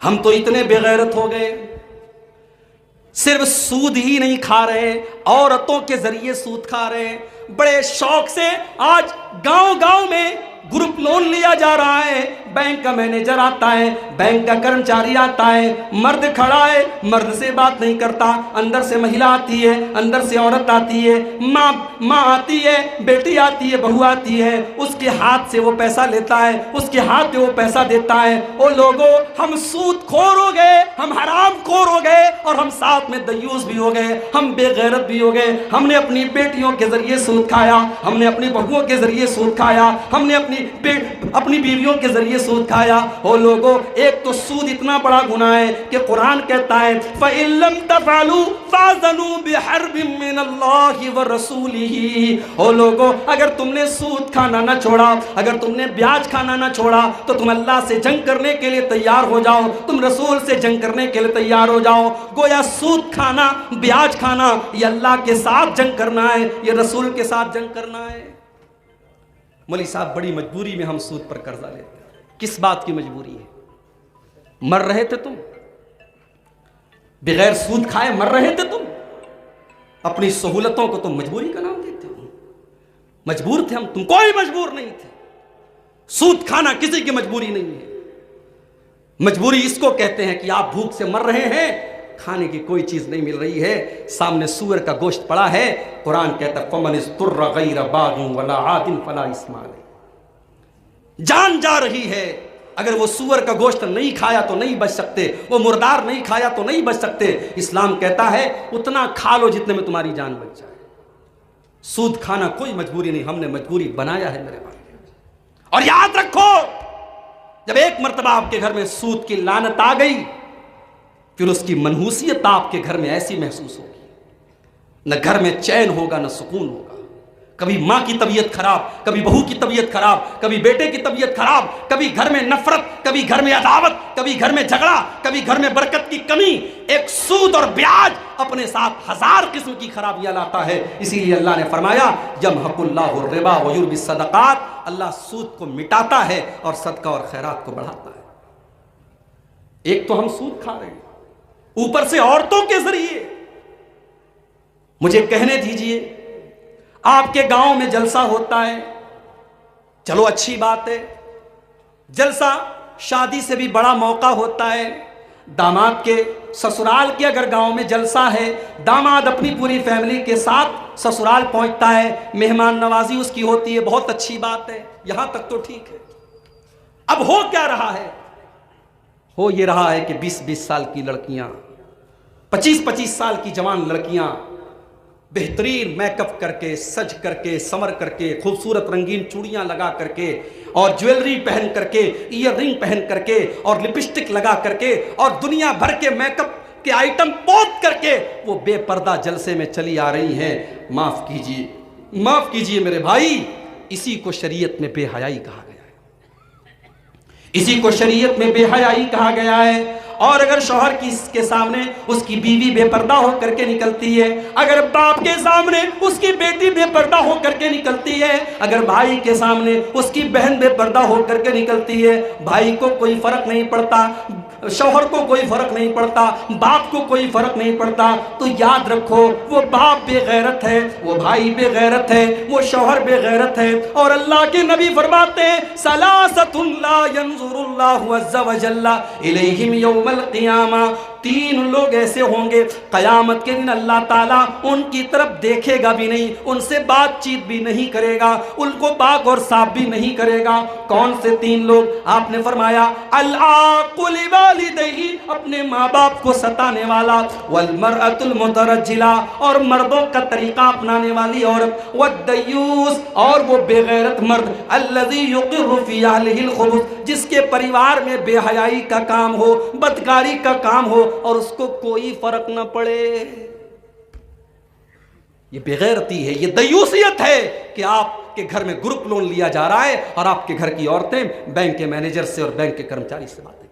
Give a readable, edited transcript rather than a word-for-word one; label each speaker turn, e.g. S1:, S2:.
S1: हम तो इतने बेगैरत हो गए, सिर्फ सूद ही नहीं खा रहे, औरतों के जरिए सूद खा रहे। बड़े शौक से आज गांव गांव में ग्रुप लोन लिया जा रहा है। बैंक का मैनेजर आता है, बैंक का कर्मचारी आता है, मर्द खड़ा है, मर्द से बात नहीं करता, अंदर से महिला आती है, अंदर से औरत आती है, माँ आती है, बेटी आती है, बहू आती है, उसके हाथ से वो पैसा लेता है, उसके हाथ में वो पैसा देता है। ओ लोगों, हम सूद खोर हो गए, हम हराम खोर हो गए, और हम साथ में दयूस भी हो गए, हम बेगैरत भी हो गए। हमने अपनी बेटियों के जरिए सूद खाया, हमने अपनी बहुओं के जरिए सूद खाया, हमने अपनी बीवियों के जरिए सूद खाया। हो लोगों, एक तो सूद इतना बड़ा गुनाह है कि कुरान कहता है फ़इल्लम तफ़अलू फ़अज़नू बिहर्बिम मिनल्लाहि व रसूलिही। हो लोगों, अगर तुमने सूद खाना ना छोड़ा, अगर तुमने ब्याज खाना ना छोड़ा, तो तुम अल्लाह से जंग करने के लिए तैयार हो जाओ, तुम रसूल से जंग करने के लिए तैयार हो जाओ। गोया सूद खाना, ब्याज खाना, ये अल्लाह के साथ जंग करना है, ये रसूल के साथ जंग करना है। मौलवी साहब, बड़ी मजबूरी में हम सूद पर कर्जा लेते हैं। किस बात की मजबूरी है? मर रहे थे तुम, बगैर सूद खाए मर रहे थे तुम, अपनी सहूलतों को तुम मजबूरी का नाम देते हो। मजबूर थे हम, तुम कोई मजबूर नहीं थे। सूद खाना किसी की मजबूरी नहीं है। मजबूरी इसको कहते हैं कि आप भूख से मर रहे हैं, खाने की कोई चीज नहीं मिल रही है, सामने सूअर का गोश्त पड़ा है। कुरान कहता है फमन इस्तुर्रा गैर बागिन वला आदिन फला इस्मा अलैह। जान जा रही है, अगर वो सूअर का गोश्त नहीं खाया तो नहीं बच सकते, वो मुर्दार नहीं खाया तो नहीं बच सकते। इस्लाम कहता है उतना खा लो जितने में तुम्हारी जान बच जाए। सूद खाना कोई मजबूरी नहीं, हमने मजबूरी बनाया है मेरे भाई। और याद रखो, जब एक मर्तबा आपके घर में सूद की लानत आ गई, फिर उसकी मनहूसियत आपके घर में ऐसी महसूस होगी, न घर में चैन होगा, न सुकून होगा। कभी माँ की तबीयत खराब, कभी बहू की तबीयत खराब, कभी बेटे की तबीयत खराब, कभी घर में नफरत, कभी घर में अदावत, कभी घर में झगड़ा, कभी घर में बरकत की कमी। एक सूद और ब्याज अपने साथ 1000 किस्म की खराबियां लाता है। इसीलिए अल्लाह ने फरमाया यमहकुल्लाहु रिबा व युर्बि सदक़ात, अल्लाह सूद को मिटाता है और सदका और खैरात को बढ़ाता है। एक तो हम सूद खा रहे हैं, ऊपर से औरतों के जरिए। मुझे कहने दीजिए, आपके गांव में जलसा होता है, चलो अच्छी बात है, जलसा शादी से भी बड़ा मौका होता है। दामाद के ससुराल के अगर गांव में जलसा है, दामाद अपनी पूरी फैमिली के साथ ससुराल पहुंचता है, मेहमान नवाजी उसकी होती है, बहुत अच्छी बात है, यहां तक तो ठीक है। अब हो क्या रहा है? हो ये रहा है कि 20-20 साल की लड़कियां, 25-25 साल की जवान लड़कियां बेहतरीन मेकअप करके, सज करके, संवर करके, खूबसूरत रंगीन चूड़ियां लगा करके और ज्वेलरी पहन करके, ईयर रिंग पहन करके और लिपस्टिक लगा करके और दुनिया भर के मेकअप के आइटम पोत करके वो बेपर्दा जलसे में चली आ रही हैं। माफ कीजिए, माफ कीजिए मेरे भाई, इसी को शरीयत में बेहयाई कहा गया है, इसी को शरीयत में बेहयाई कहा गया है। और अगर शौहर के सामने उसकी बीवी बेपर्दा होकर के निकलती है, अगर बाप के सामने उसकी बेटी बेपर्दा होकर के निकलती है, अगर भाई के सामने उसकी बहन बेपर्दा होकर के निकलती है, भाई को कोई फर्क नहीं पड़ता, शौहर को कोई फर्क नहीं पड़ता, बाप को कोई फर्क नहीं पड़ता, तो याद रखो वो बाप बेगैरत है, वो भाई बेगैरत है, वो शौहर बेगैरत है। और अल्लाह के नबी फरमाते हैं सलासतुन ला यंजुरुल्लाहु अज़्ज़ा व जल्ला इलैहिम यौमल क़ियामा, 3 लोग ऐसे होंगे क़यामत के दिन अल्लाह ताला उनकी तरफ देखेगा भी नहीं, उनसे बातचीत भी नहीं करेगा, उनको पाक और साफ भी नहीं करेगा। कौन से 3 लोग? आपने फरमाया अल आक़ुल वालिदैहि, अपने माँ बाप को सताने वाला, वल मरअतुल मुतरज्जिला, और मर्दों का तरीका अपनाने वाली औरत, वद्दयूस, और वो बेगैरत मर्द, अल्लज़ी युक़िर्रु फ़ी अहलिहिल खुबुस, जिसके परिवार में बेहयाई का काम हो, बदकारी का काम हो और उसको कोई फर्क न पड़े। ये बेगैरती है, ये दयूसियत है कि आपके घर में ग्रुप लोन लिया जा रहा है और आपके घर की औरतें बैंक के मैनेजर से और बैंक के कर्मचारी से बातें